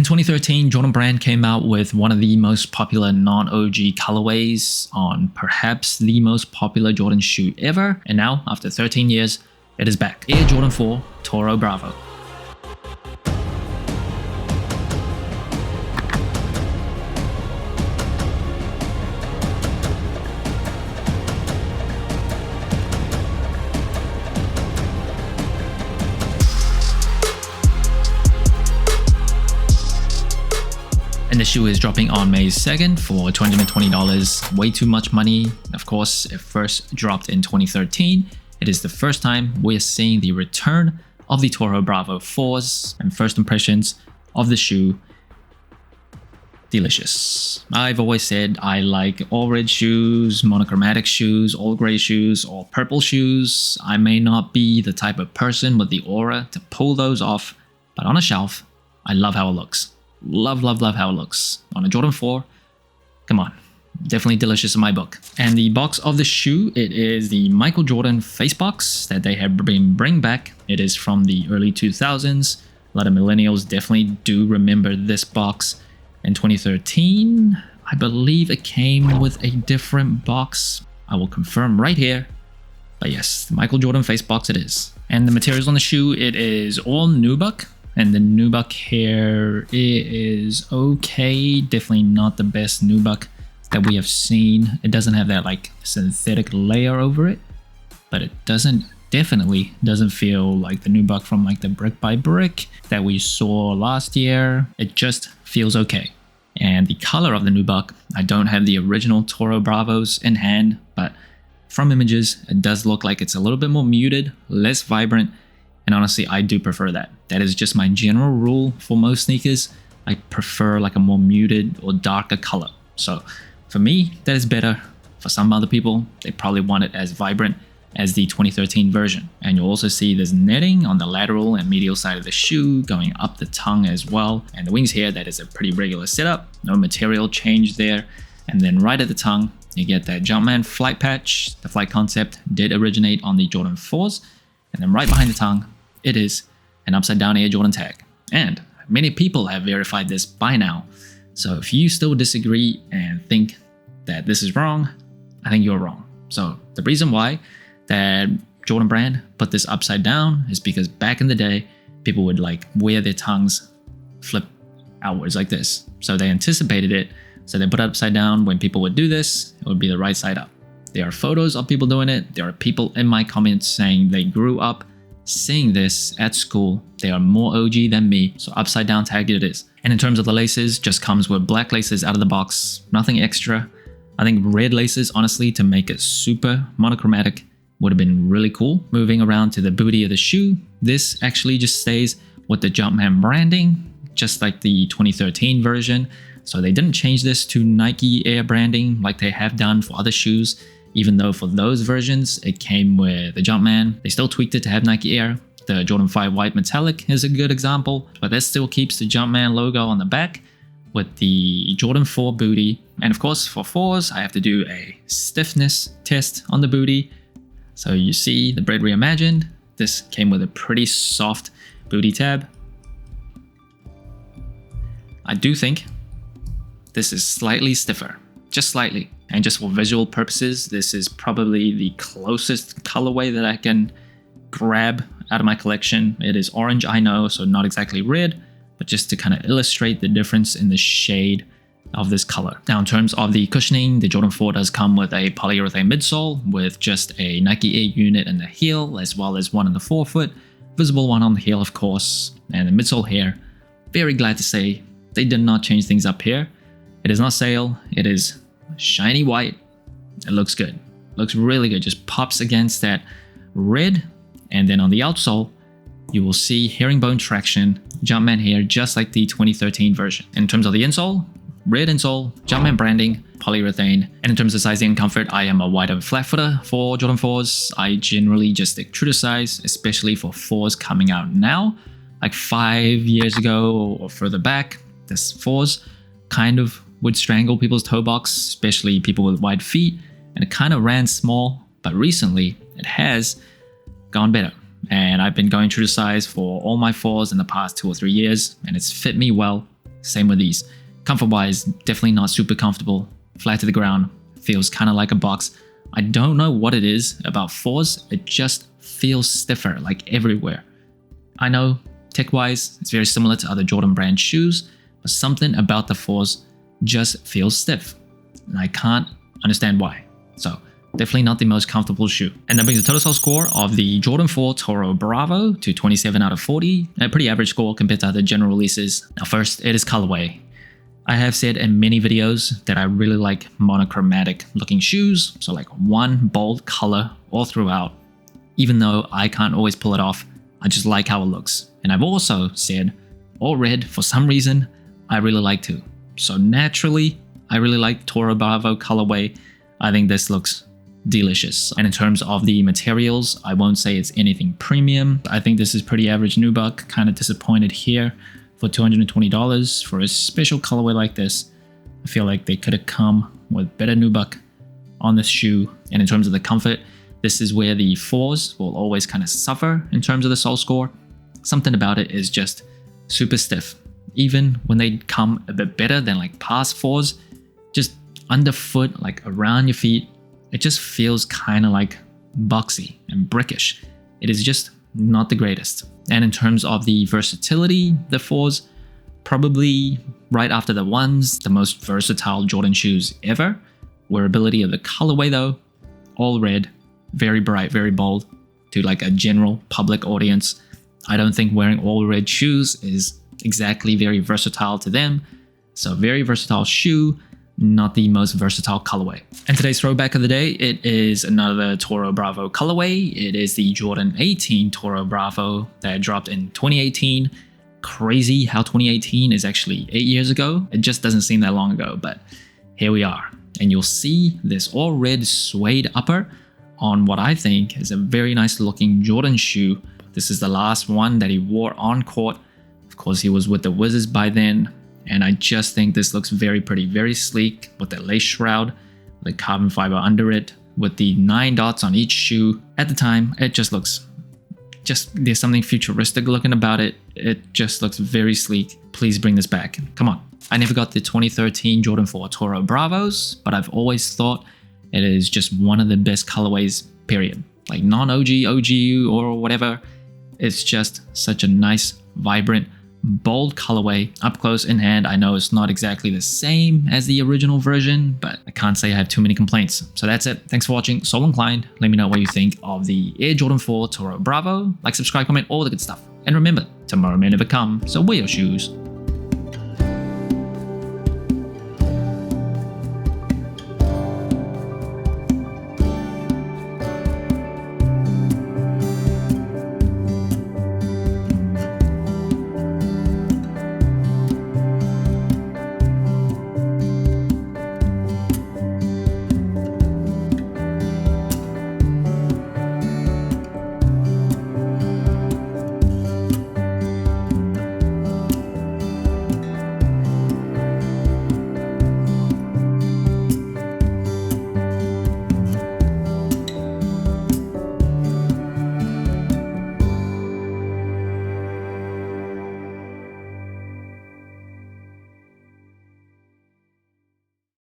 2013, Jordan Brand came out with one of the most popular non-OG colorways on perhaps the most popular Jordan shoe ever, and now, after 13 years, it is back. Air Jordan 4 Toro Bravo. And the shoe is dropping on May 2nd for $220, way too much money. Of course, it first dropped in 2013. It is the first time we're seeing the return of the Toro Bravo 4s, and first impressions of the shoe, delicious. I've always said I like all red shoes, monochromatic shoes, all gray shoes, all purple shoes. I may not be the type of person with the aura to pull those off, but on a shelf, I love how it looks. Love how it looks. On a Jordan 4, come on. Definitely delicious in my book. And the box of the shoe, it is the Michael Jordan face box that they have been bringing back. It is from the early 2000s. A lot of millennials definitely do remember this box. In 2013, I believe it came with a different box. I will confirm right here. But yes, the Michael Jordan face box it is. And the materials on the shoe, it is all nubuck. And the nubuck here is okay. Definitely not the best nubuck that we have seen. It doesn't have that like synthetic layer over it, but it definitely doesn't feel like the nubuck from like the brick by brick that we saw last year. It just feels okay. And the color of the nubuck, I don't have the original Toro Bravos in hand, but from images, it does look like it's a little bit more muted, less vibrant. And honestly, I do prefer that. That is just my general rule for most sneakers. I prefer like a more muted or darker color. So for me, that is better. For some other people, they probably want it as vibrant as the 2013 version. And you'll also see there's netting on the lateral and medial side of the shoe going up the tongue as well. And the wings here, that is a pretty regular setup. No material change there. And then right at the tongue, you get that Jumpman flight patch. The flight concept did originate on the Jordan 4s. And then right behind the tongue, it is an upside down Air Jordan tag. And many people have verified this by now. So if you still disagree and think that this is wrong, I think you're wrong. So the reason why that Jordan Brand put this upside down is because back in the day, people would like wear their tongues flip outwards like this. So they anticipated it. So they put it upside down. When people would do this, it would be the right side up. There are photos of people doing it. There are people in my comments saying they grew up seeing this at school. They are more OG than me, so upside down tag it is. And in terms of the laces, just comes with black laces out of the box, nothing extra. I think red laces, honestly, to make it super monochromatic would have been really cool. Moving around to the booty of the shoe, this actually just stays with the Jumpman branding, just like the 2013 version. So they didn't change this to Nike Air branding like they have done for other shoes. Even though for those versions, it came with the Jumpman. They still tweaked it to have Nike Air. The Jordan 5 White Metallic is a good example, but that still keeps the Jumpman logo on the back with the Jordan 4 booty. And of course, for 4s, I have to do a stiffness test on the booty. So you see the Bread Reimagined. This came with a pretty soft booty tab. I do think this is slightly stiffer, just slightly. And just for visual purposes, this is probably the closest colorway that I can grab out of my collection. It is orange, I know, so not exactly red, but just to kind of illustrate the difference in the shade of this color. Now, in terms of the cushioning, the Jordan 4 does come with a polyurethane midsole with just a Nike Air unit in the heel, as well as one in the forefoot, visible one on the heel, of course, and the midsole here. Very glad to say they did not change things up here. It is not sail, it is shiny white. It looks good. Looks really good. Just pops against that red. And then on the outsole, you will see herringbone traction, Jumpman here, just like the 2013 version. In terms of the insole, red insole, Jumpman branding, polyurethane. And in terms of sizing and comfort, I am a wider flat footer for Jordan 4s. I generally just stick true to size, especially for 4s coming out now. Like 5 years ago or further back, this 4s kind of would strangle people's toe box, especially people with wide feet, and it kind of ran small, but recently it has gone better. And I've been going true to size for all my 4s in the past 2 or 3 years, and it's fit me well. Same with these. Comfort-wise, definitely not super comfortable. Flat to the ground, feels kind of like a box. I don't know what it is about 4s, it just feels stiffer like everywhere. I know tech-wise, it's very similar to other Jordan brand shoes, but something about the 4s just feels stiff, and I can't understand why. So definitely not the most comfortable shoe. And that brings the total sole score of the Jordan 4 Toro Bravo to 27 out of 40, a pretty average score compared to other general releases. Now first, it is colorway. I have said in many videos that I really like monochromatic looking shoes, so like one bold color all throughout. Even though I can't always pull it off, I just like how it looks. And I've also said all red, for some reason, I really like too. So naturally, I really like Toro Bravo colorway. I think this looks delicious. And in terms of the materials, I won't say it's anything premium. I think this is pretty average nubuck, kind of disappointed here. For $220 for a special colorway like this, I feel like they could have come with better nubuck on this shoe. And in terms of the comfort, this is where the 4s will always kind of suffer in terms of the sole score. Something about it is just super stiff. Even when they come a bit better than like past 4s, just underfoot, like around your feet, it just feels kind of like boxy and brickish. It is just not the greatest. And in terms of the versatility, the 4s, probably right after the 1s, the most versatile Jordan shoes ever. Wearability of the colorway though, all red, very bright, very bold, to like a general public audience. I don't think wearing all red shoes is exactly very versatile to them. So very versatile shoe, not the most versatile colorway. And today's throwback of the day, it is another Toro Bravo colorway. It is the Jordan 18 Toro Bravo that dropped in 2018. Crazy how 2018 is actually 8 years ago. It just doesn't seem that long ago, but here we are. And you'll see this all red suede upper on what I think is a very nice looking Jordan shoe. This is the last one that he wore on court. Of course, he was with the Wizards by then. And I just think this looks very pretty, very sleek with the lace shroud, the carbon fiber under it, with the 9 dots on each shoe. At the time, it just looks, there's something futuristic looking about it. It just looks very sleek. Please bring this back. Come on. I never got the 2013 Jordan 4 Toro Bravos, but I've always thought it is just one of the best colorways, period. Like non-OG, OGU or whatever. It's just such a nice, vibrant, bold colorway. Up close in hand, I know it's not exactly the same as the original version, but I can't say I have too many complaints. So that's it. Thanks for watching. Sole Inclined. Let me know what you think of the Air Jordan 4 Toro Bravo. Like, subscribe, comment, all the good stuff. And remember, tomorrow may never come, so wear your shoes